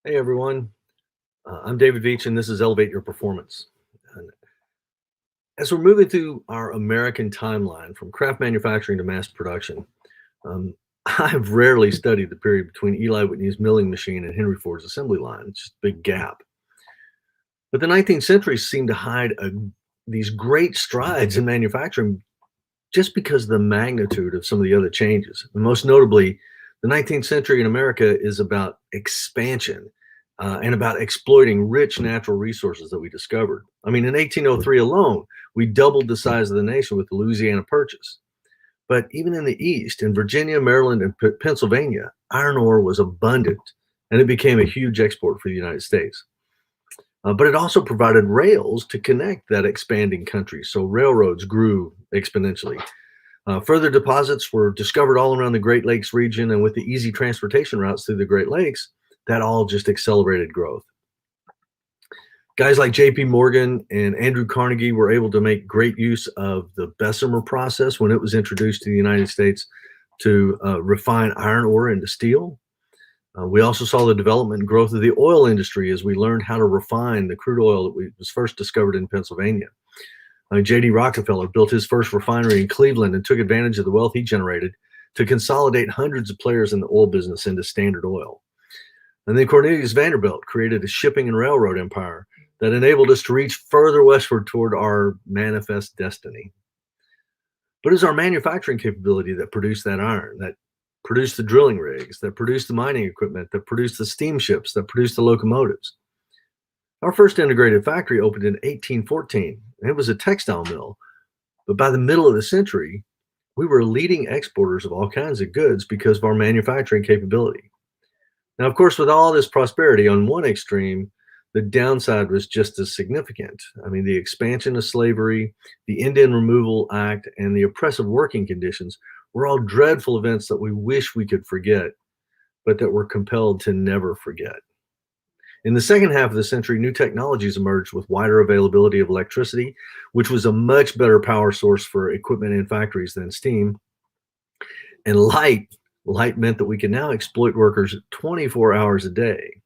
Hey everyone, I'm David Veach, and this is Elevate Your Performance. And as we're moving through our American timeline from craft manufacturing to mass production, um, I've rarely studied the period between Eli Whitney's milling machine and Henry Ford's assembly line. It's just a big gap. But the 19th century seemed to hide these great strides in manufacturing just because of the magnitude of some of the other changes. And most notably, the 19th century in America is about expansion and about exploiting rich natural resources that we discovered. I mean, in 1803 alone, we doubled the size of the nation with the Louisiana Purchase. But even in the East, in Virginia, Maryland, and Pennsylvania, iron ore was abundant and it became a huge export for the United States. But it also provided rails to connect that expanding country. So railroads grew exponentially. Further deposits were discovered all around the Great Lakes region, and with the easy transportation routes through the Great Lakes, that all just accelerated growth. Guys like J.P. Morgan and Andrew Carnegie were able to make great use of the Bessemer process when it was introduced to the United States to refine iron ore into steel. We also saw the development and growth of the oil industry as we learned how to refine the crude oil that was first discovered in Pennsylvania. J.D. Rockefeller built his first refinery in Cleveland and took advantage of the wealth he generated to consolidate hundreds of players in the oil business into Standard Oil. And then Cornelius Vanderbilt created a shipping and railroad empire that enabled us to reach further westward toward our manifest destiny. But it was our manufacturing capability that produced that iron, that produced the drilling rigs, that produced the mining equipment, that produced the steamships, that produced the locomotives. Our first integrated factory opened in 1814, and it was a textile mill. But by the middle of the century, we were leading exporters of all kinds of goods because of our manufacturing capability. Now, of course, with all this prosperity on one extreme, the downside was just as significant. I mean, the expansion of slavery, the Indian Removal Act, and the oppressive working conditions were all dreadful events that we wish we could forget, but that we're compelled to never forget. In the second half of the century, new technologies emerged with wider availability of electricity, which was a much better power source for equipment in factories than steam. And light meant that we can now exploit workers 24 hours a day.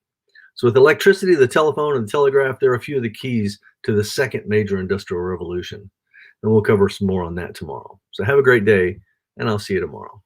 So with electricity, the telephone, and the telegraph, there are a few of the keys to the second major industrial revolution. And we'll cover some more on that tomorrow. So have a great day, and I'll see you tomorrow.